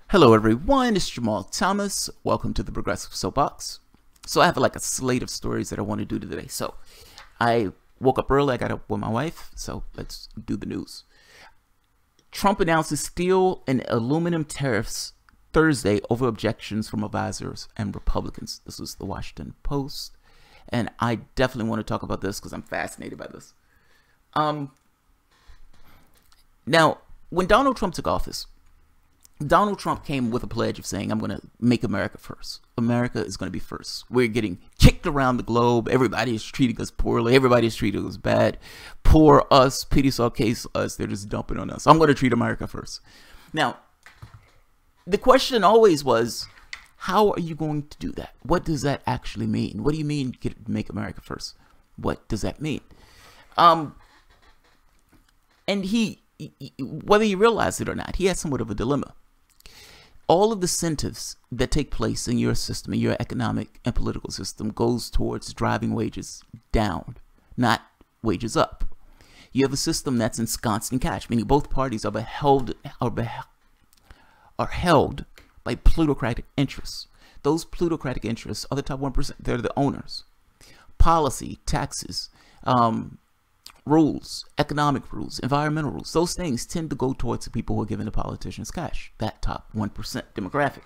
Hello everyone, it's Jamal Thomas. Welcome to the Progressive Soapbox. So I have like a slate of stories that I want to do today. So I woke up early, I got up with my wife, so let's do the news. Trump announces steel and aluminum tariffs Thursday over objections from advisors and Republicans. This was the Washington Post, and I definitely want to talk about this because I'm fascinated by this. Now, when Donald Trump took office, Donald Trump came with a pledge of saying, I'm going to make America first. America is going to be first. We're getting kicked around the globe. Everybody is treating us poorly. Everybody is treating us bad. Poor us, pity saw case us. They're just dumping on us. I'm going to treat America first. Now, the question always was, how are you going to do that? What does that actually mean? What do you mean make America first? What does that mean? And whether you realize it or not, he had somewhat of a dilemma. All of the incentives that take place in your system, in your economic and political system, goes towards driving wages down, not wages up. You have a system that's ensconced in cash, meaning both parties are held by plutocratic interests. Those plutocratic interests are the top 1%. They're the owners. Policy, taxes, rules, economic rules, environmental rules, those things tend to go towards the people who are giving the politicians cash, that top 1% demographic.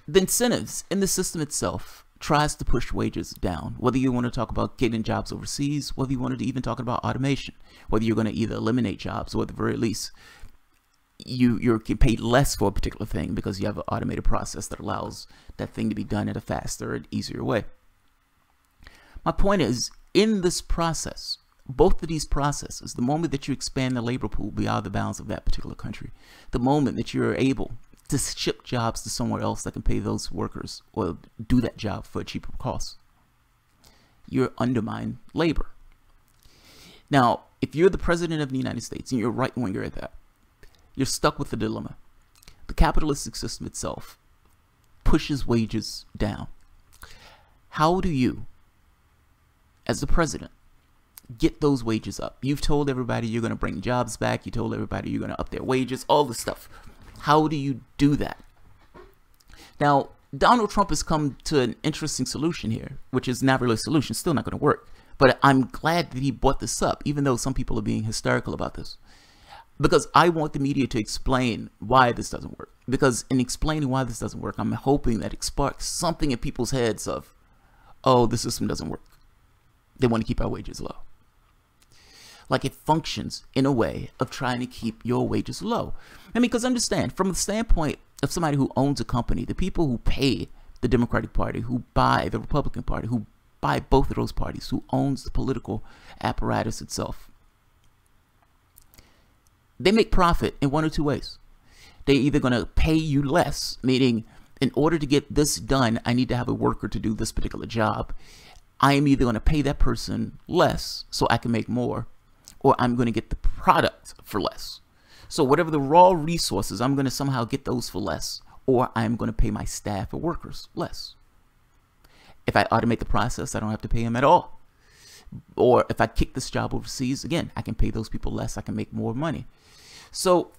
The incentives in the system itself tries to push wages down, whether you want to talk about getting jobs overseas, whether you wanted to even talk about automation, whether you're going to either eliminate jobs or at the very least you're paid less for a particular thing because you have an automated process that allows that thing to be done in a faster and easier way. My point is, in this process, both of these processes, the moment that you expand the labor pool beyond the bounds of that particular country, the moment that you're able to ship jobs to somewhere else that can pay those workers or do that job for a cheaper cost, you're undermining labor. Now, if you're the president of the United States and you're right winger at that, you're stuck with the dilemma. The capitalistic system itself pushes wages down. How do you, as the president, get those wages up? You've told everybody you're going to bring jobs back. You told everybody you're going to up their wages, all this stuff. How do you do that? Now, Donald Trump has come to an interesting solution here, which is not really a solution. It's still not going to work. But I'm glad that he brought this up, even though some people are being hysterical about this. Because I want the media to explain why this doesn't work. Because in explaining why this doesn't work, I'm hoping that it sparks something in people's heads of, oh, the system doesn't work. They want to keep our wages low. Like it functions in a way of trying to keep your wages low. I mean, because understand, from the standpoint of somebody who owns a company, the people who pay the Democratic Party, who buy the Republican Party, who buy both of those parties, who owns the political apparatus itself, they make profit in one or two ways. They're either going to pay you less, meaning in order to get this done, I need to have a worker to do this particular job. I am either going to pay that person less so I can make more, or I'm going to get the product for less. So whatever the raw resources, I'm going to somehow get those for less, or I'm going to pay my staff or workers less. If I automate the process, I don't have to pay them at all. Or if I kick this job overseas, again, I can pay those people less, I can make more money. So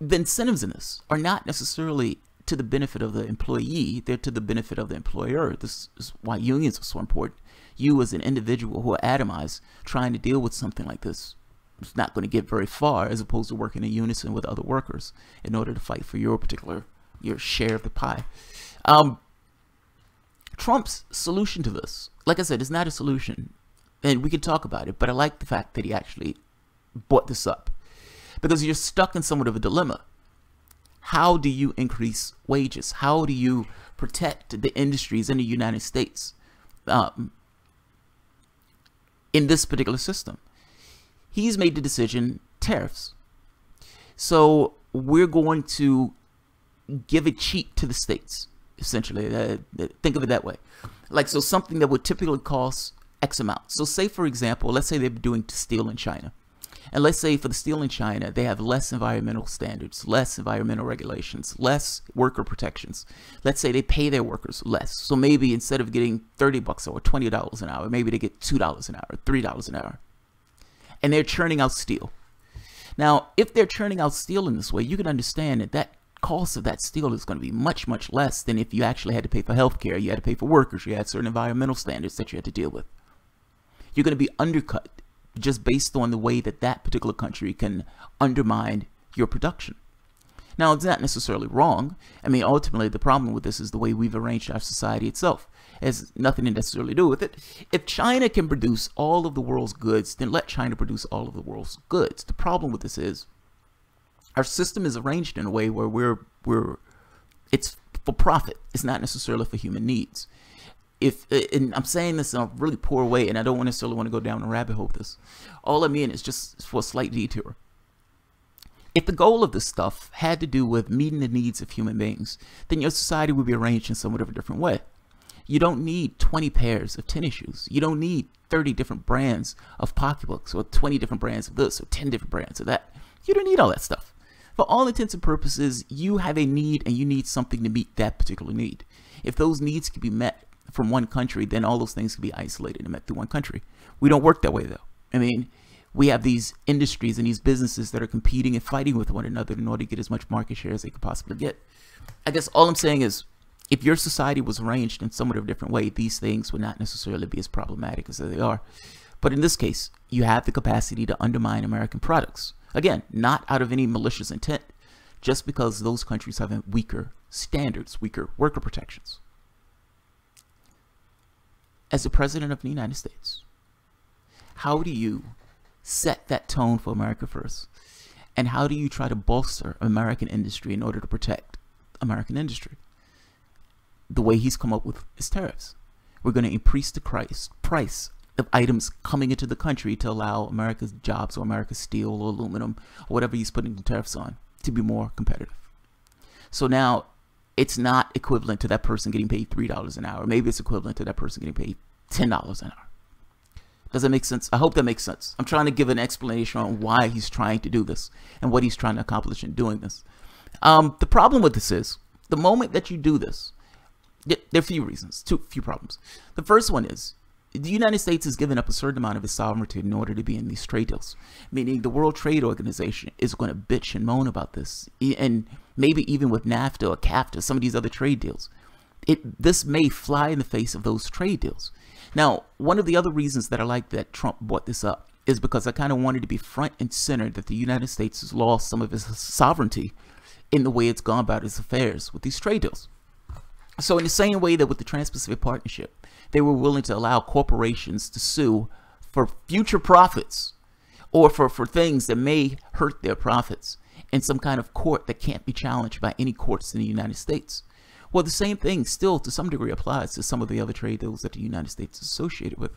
the incentives in this are not necessarily to the benefit of the employee, they're to the benefit of the employer. This is why unions are so important. You as an individual who are atomized trying to deal with something like this is not going to get very far, as opposed to working in unison with other workers in order to fight for your share of the pie. Trump's solution to this, like I said, is not a solution, and we can talk about it, but I like the fact that he actually brought this up, because you're stuck in somewhat of a dilemma. How do you increase wages? How do you protect the industries in the United States in this particular system? He's made the decision, tariffs. So we're going to give it cheap to the states, essentially. Think of it that way. Like, so something that would typically cost X amount. So say, for example, let's say they're doing steel in China. And let's say for the steel in China, they have less environmental standards, less environmental regulations, less worker protections. Let's say they pay their workers less. So maybe instead of getting $30 or $20 an hour, maybe they get $2 an hour, $3 an hour. And they're churning out steel. Now, if they're churning out steel in this way, you can understand that that cost of that steel is going to be much, much less than if you actually had to pay for healthcare, you had to pay for workers, you had certain environmental standards that you had to deal with. You're going to be undercut just based on the way that that particular country can undermine your production. Now, it's not necessarily wrong. I mean, ultimately, the problem with this is the way we've arranged our society itself. It has nothing to necessarily do with it. If China can produce all of the world's goods, then let China produce all of the world's goods. The problem with this is our system is arranged in a way where it's for profit. It's not necessarily for human needs. And I'm saying this in a really poor way, and I don't necessarily want to go down a rabbit hole with this. All I mean is just for a slight detour. If the goal of this stuff had to do with meeting the needs of human beings, then your society would be arranged in somewhat of a different way. You don't need 20 pairs of tennis shoes. You don't need 30 different brands of pocketbooks, or 20 different brands of this, or 10 different brands of that. You don't need all that stuff. For all intents and purposes, you have a need, and you need something to meet that particular need. If those needs can be met from one country, then all those things can be isolated and met through one country. We don't work that way, though. I mean, we have these industries and these businesses that are competing and fighting with one another in order to get as much market share as they could possibly get. I guess all I'm saying is, if your society was arranged in somewhat of a different way, these things would not necessarily be as problematic as they are. But in this case, you have the capacity to undermine American products. Again, not out of any malicious intent, just because those countries have weaker standards, weaker worker protections. As the President of the United States, how do you set that tone for America first? And how do you try to bolster American industry in order to protect American industry? The way he's come up with is tariffs. We're going to increase the price of items coming into the country to allow America's jobs, or America's steel or aluminum, or whatever he's putting the tariffs on, to be more competitive. So now it's not equivalent to that person getting paid $3 an hour. Maybe it's equivalent to that person getting paid $10 an hour. Does that make sense? I hope that makes sense. I'm trying to give an explanation on why he's trying to do this and what he's trying to accomplish in doing this. The problem with this is, the moment that you do this, there are a few reasons, few problems. The first one is, the United States has given up a certain amount of its sovereignty in order to be in these trade deals, meaning the World Trade Organization is going to bitch and moan about this, and maybe even with NAFTA or CAFTA, some of these other trade deals. This may fly in the face of those trade deals. Now, one of the other reasons that I like that Trump brought this up is because I kind of wanted to be front and center that the United States has lost some of its sovereignty in the way it's gone about its affairs with these trade deals. So in the same way that with the Trans-Pacific Partnership, they were willing to allow corporations to sue for future profits, or for things that may hurt their profits, in some kind of court that can't be challenged by any courts in the United States. Well, the same thing still to some degree applies to some of the other trade deals that the United States is associated with.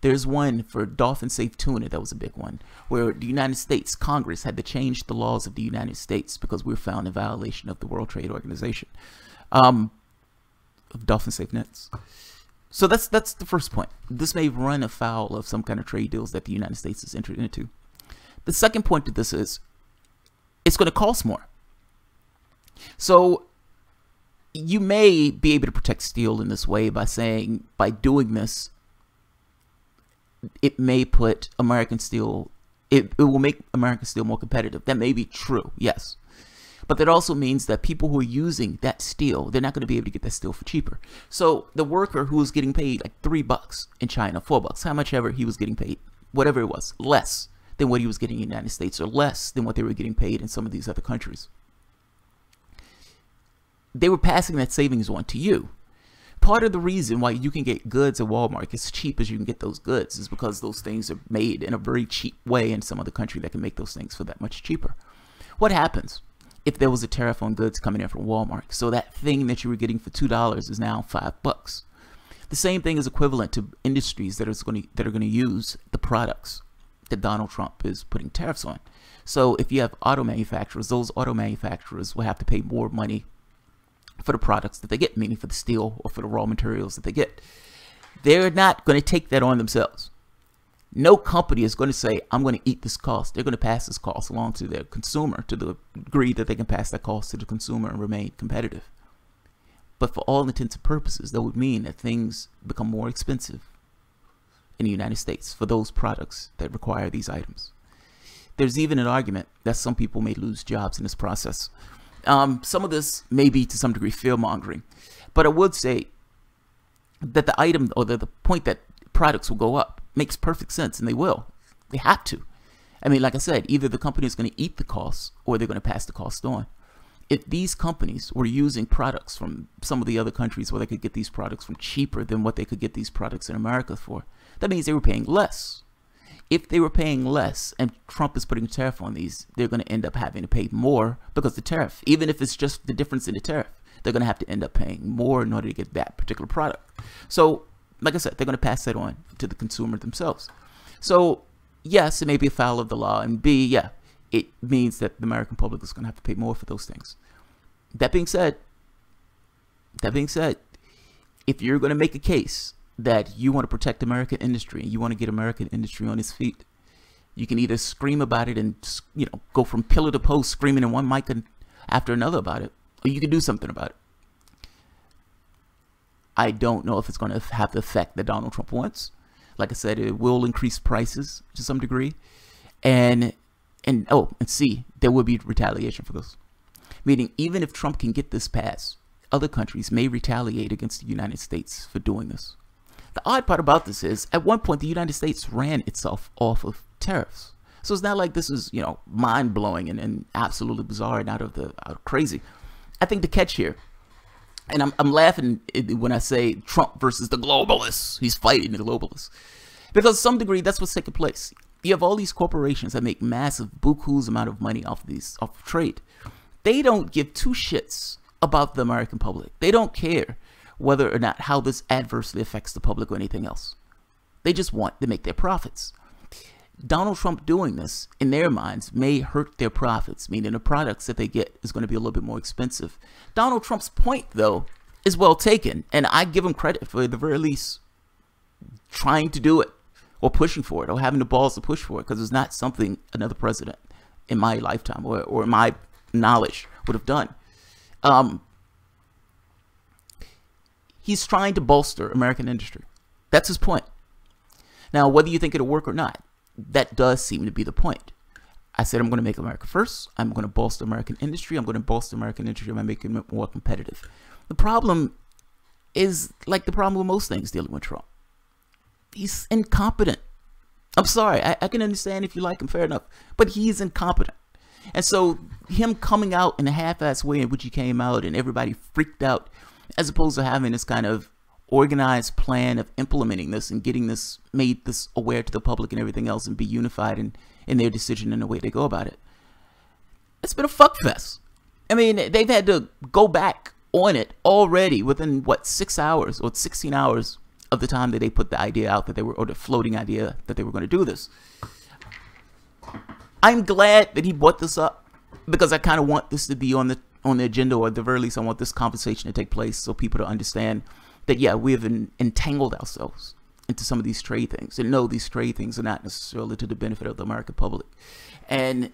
There's one for dolphin-safe tuna that was a big one, where the United States Congress had to change the laws of the United States because we were found in violation of the World Trade Organization. Of dolphin-safe nets. So that's the first point. This may run afoul of some kind of trade deals that the United States has entered into. The second point to this is, it's going to cost more. So you may be able to protect steel in this way by saying, by doing this, it may put American steel, it will make American steel more competitive. That may be true, yes. But that also means that people who are using that steel, they're not going to be able to get that steel for cheaper. So the worker who was getting paid like $3 in China, $4, how much ever he was getting paid, whatever it was, less than what he was getting in the United States, or less than what they were getting paid in some of these other countries. They were passing that savings on to you. Part of the reason why you can get goods at Walmart as cheap as you can get those goods is because those things are made in a very cheap way in some other country that can make those things for that much cheaper. What happens if there was a tariff on goods coming in from Walmart? So that thing that you were getting for $2 is now $5. The same thing is equivalent to industries that are going to use the products that Donald Trump is putting tariffs on. So if you have auto manufacturers, those auto manufacturers will have to pay more money for the products that they get, meaning for the steel or for the raw materials that they get. They're not going to take that on themselves. No company is going to say, I'm going to eat this cost. They're going to pass this cost along to their consumer to the degree that they can pass that cost to the consumer and remain competitive. But for all intents and purposes, that would mean that things become more expensive in the United States for those products that require these items. There's even an argument that some people may lose jobs in this process, Some of this may be to some degree fear-mongering, but I would say that the item or the point that products will go up makes perfect sense, and they will. They have to. I mean, like I said, either the company is going to eat the cost or they're going to pass the cost on. If these companies were using products from some of the other countries where they could get these products from cheaper than what they could get these products in America for, that means they were paying less. If they were paying less and Trump is putting a tariff on these, they're going to end up having to pay more because the tariff, even if it's just the difference in the tariff, they're going to have to end up paying more in order to get that particular product. So, like I said, they're going to pass that on to the consumer themselves. So, yes, it may be a foul of the law, and B, yeah, it means that the American public is going to have to pay more for those things. That being said, if you're going to make a case that you want to protect American industry and you want to get American industry on its feet, you can either scream about it and, you know, go from pillar to post screaming in one mic after another about it, or you can do something about it. I don't know if it's going to have the effect that Donald Trump wants. Like I said, it will increase prices to some degree, and C, there will be retaliation for this. Meaning, even if Trump can get this passed, other countries may retaliate against the United States for doing this. The odd part about this is, at one point, the United States ran itself off of tariffs. So it's not like this is, you know, mind-blowing and absolutely bizarre and out of crazy. I think the catch here, and I'm laughing when I say Trump versus the globalists. He's fighting the globalists. Because to some degree, that's what's taking place. You have all these corporations that make massive buku's amount of money off of trade. They don't give two shits about the American public. They don't care whether or not how this adversely affects the public or anything else. They just want to make their profits. Donald Trump doing this, in their minds, may hurt their profits, meaning the products that they get is going to be a little bit more expensive. Donald Trump's point, though, is well taken, and I give him credit for, at the very least, trying to do it, or pushing for it, or having the balls to push for it, because it's not something another president in my lifetime or in my knowledge would have done. He's trying to bolster American industry. That's his point. Now, whether you think it'll work or not, that does seem to be the point. I said I'm going to make America first. I'm going to bolster American industry. I'm going to bolster American industry by making it more competitive. The problem is like the problem with most things dealing with Trump. He's incompetent. I'm sorry. I can understand if you like him, fair enough. But he's incompetent. And so him coming out in a half-assed way in which he came out and everybody freaked out, as opposed to having this kind of organized plan of implementing this and getting this, made this aware to the public and everything else, and be unified in their decision and the way they go about it. It's been a fuckfest. I mean, they've had to go back on it already within, what, 6 hours or 16 hours of the time that they put the idea out that they were, or the floating idea that they were going to do this. I'm glad that he brought this up, because I kind of want this to be on the agenda, or at the very least I want this conversation to take place so people to understand that, yeah, we have entangled ourselves into some of these trade things, and no, these trade things are not necessarily to the benefit of the American public. And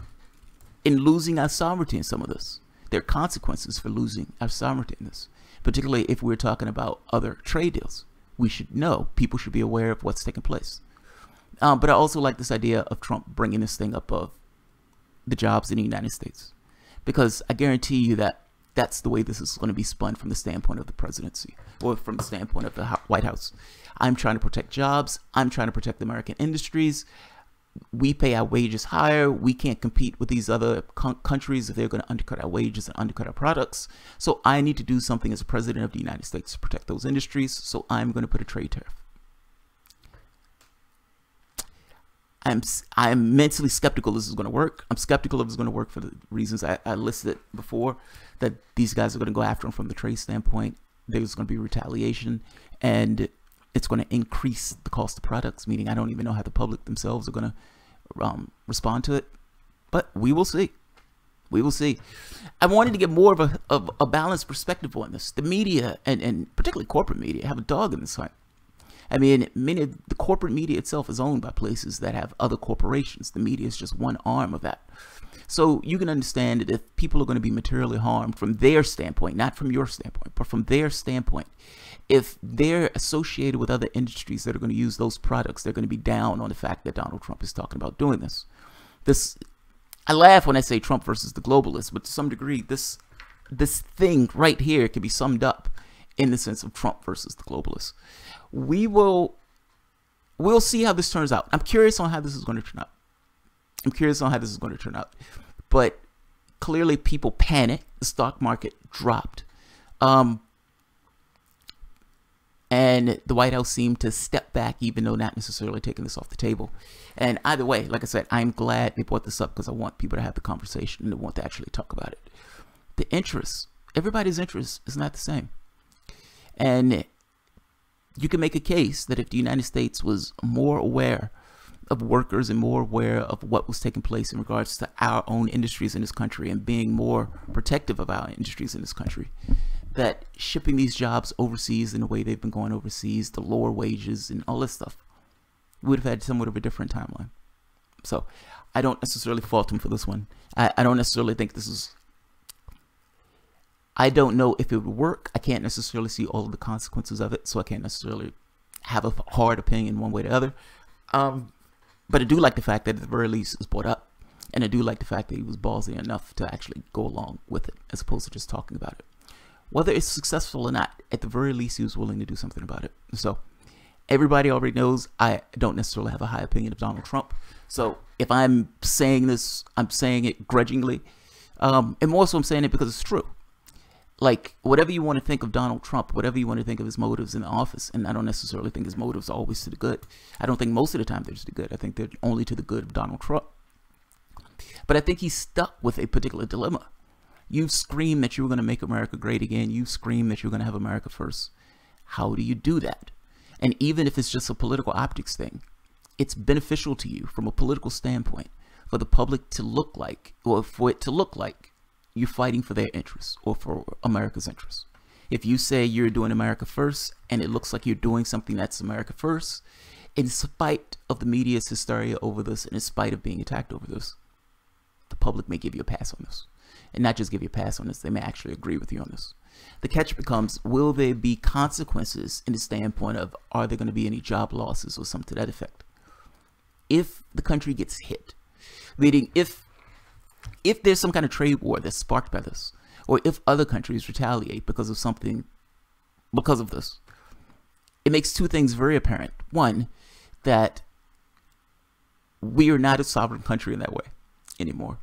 in losing our sovereignty in some of this, there are consequences for losing our sovereignty in this, particularly if we're talking about other trade deals. We should know, people should be aware of what's taking place. But I also like this idea of Trump bringing this thing up of the jobs in the United States, because I guarantee you that that's the way this is going to be spun from the standpoint of the presidency, or from the standpoint of the White House. I'm trying to protect jobs. I'm trying to protect American industries. We pay our wages higher. We can't compete with these other countries if they're going to undercut our wages and undercut our products. So I need to do something as a president of the United States to protect those industries. So I'm going to put a trade tariff. I'm mentally skeptical this is going to work. I'm skeptical if it's going to work for the reasons I listed before, that these guys are going to go after him from the trade standpoint. There's going to be retaliation, and it's going to increase the cost of products, meaning I don't even know how the public themselves are going to respond to it. But we will see. We will see. I wanted to get more of a balanced perspective on this. The media, and particularly corporate media, have a dog in this fight. I mean, many of the corporate media itself is owned by places that have other corporations. The media is just one arm of that. So you can understand that if people are going to be materially harmed from their standpoint, not from your standpoint, but from their standpoint, if they're associated with other industries that are going to use those products, they're going to be down on the fact that Donald Trump is talking about doing this. I laugh when I say Trump versus the globalists, but to some degree, this this thing right here can be summed up in the sense of Trump versus the globalists. We'll see how this turns out. I'm curious on how this is going to turn out. But clearly people panicked. The stock market dropped. And the White House seemed to step back, even though not necessarily taking this off the table. And either way, like I said, I'm glad they brought this up because I want people to have the conversation and they want to actually talk about it. The interest, everybody's interest is not the same. And you can make a case that if the United States was more aware of workers and more aware of what was taking place in regards to our own industries in this country and being more protective of our industries in this country, that shipping these jobs overseas in the way they've been going overseas, the lower wages and all this stuff, we would have had somewhat of a different timeline. So I don't necessarily fault him for this one. I don't necessarily think this is, I don't know if it would work. I can't necessarily see all of the consequences of it, so I can't necessarily have a hard opinion one way or the other. But I do like the fact that at the very least it was brought up. And I do like the fact that he was ballsy enough to actually go along with it, as opposed to just talking about it. Whether it's successful or not, at the very least he was willing to do something about it. So everybody already knows I don't necessarily have a high opinion of Donald Trump. So if I'm saying this, I'm saying it grudgingly. And more so I'm saying it because it's true. Like, whatever you want to think of Donald Trump, whatever you want to think of his motives in the office, and I don't necessarily think his motives are always to the good. I don't think most of the time they're to the good. I think they're only to the good of Donald Trump. But I think he's stuck with a particular dilemma. You scream that you were going to make America great again. You scream that you're going to have America first. How do you do that? And even if it's just a political optics thing, it's beneficial to you from a political standpoint for the public to look like, or for it to look like you're fighting for their interests or for America's interests. If you say you're doing America first and it looks like you're doing something that's America first, in spite of the media's hysteria over this and in spite of being attacked over this, the public may give you a pass on this. And not just give you a pass on this, they may actually agree with you on this. The catch becomes, will there be consequences in the standpoint of, are there going to be any job losses or something to that effect? If the country gets hit, meaning if there's some kind of trade war that's sparked by this, or if other countries retaliate because of something, because of this, it makes two things very apparent. One, that we are not a sovereign country in that way anymore.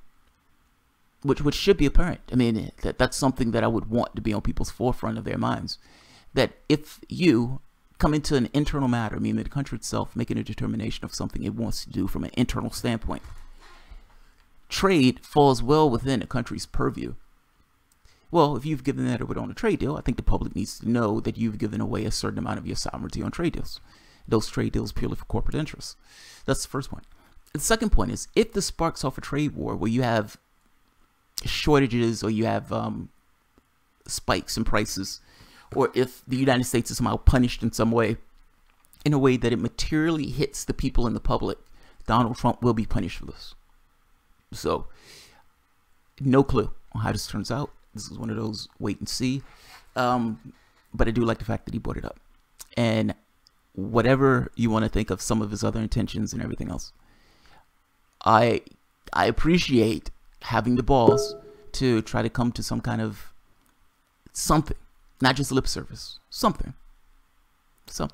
Which should be apparent. I mean, that's something that I would want to be on people's forefront of their minds. That if you come into an internal matter, meaning the country itself making a determination of something it wants to do from an internal standpoint, trade falls well within a country's purview. Well, if you've given that over on a trade deal, I think the public needs to know that you've given away a certain amount of your sovereignty on trade deals. Those trade deals purely for corporate interests. That's the first point. The second point is, if this sparks off a trade war where you have shortages or you have spikes in prices, or if the United States is somehow punished in some way, in a way that it materially hits the people in the public, Donald Trump will be punished for this. So, no clue on how this turns out. This is one of those wait and see. But I do like the fact that he brought it up. And whatever you want to think of some of his other intentions and everything else, I appreciate having the balls to try to come to some kind of something, not just lip service, something. So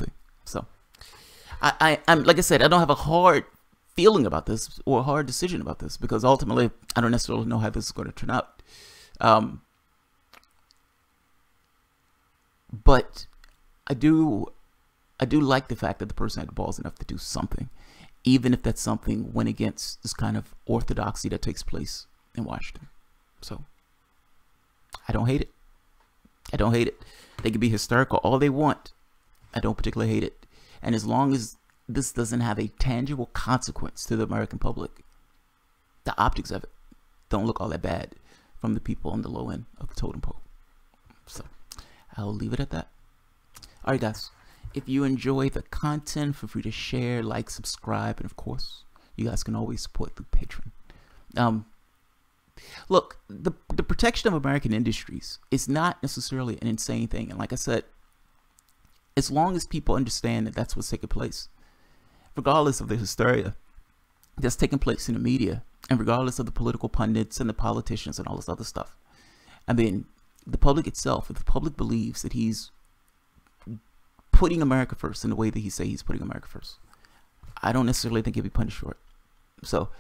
I'm like I said, I don't have a hard feeling about this or a hard decision about this, because ultimately I don't necessarily know how this is going to turn out. But I do like the fact that the person had the balls enough to do something, even if that something went against this kind of orthodoxy that takes place in Washington. So I don't hate it. They can be hysterical all they want. I don't particularly hate it. And as long as this doesn't have a tangible consequence to the American public, the optics of it don't look all that bad from the people on the low end of the totem pole. So I'll leave it at that. All right, guys. If you enjoy the content, feel free to share, like, subscribe, and of course, you guys can always support through Patreon. Look, the protection of American industries is not necessarily an insane thing. And like I said, as long as people understand that that's what's taking place, regardless of the hysteria that's taking place in the media, and regardless of the political pundits and the politicians and all this other stuff, I mean, the public itself, if the public believes that he's putting America first in the way that he say he's putting America first, I don't necessarily think he'll be punished for it. So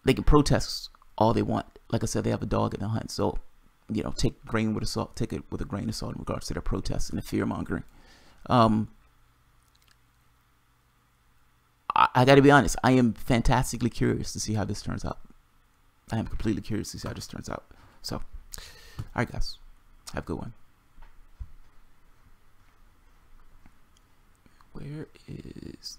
they can protest all they want. Like I said, they have a dog in the hunt. So, you know, take grain with a salt, take it with a grain of salt in regards to their protests and the fear mongering. I got to be honest. I am fantastically curious to see how this turns out. I am completely curious to see how this turns out. So, all right, guys, have a good one. Where is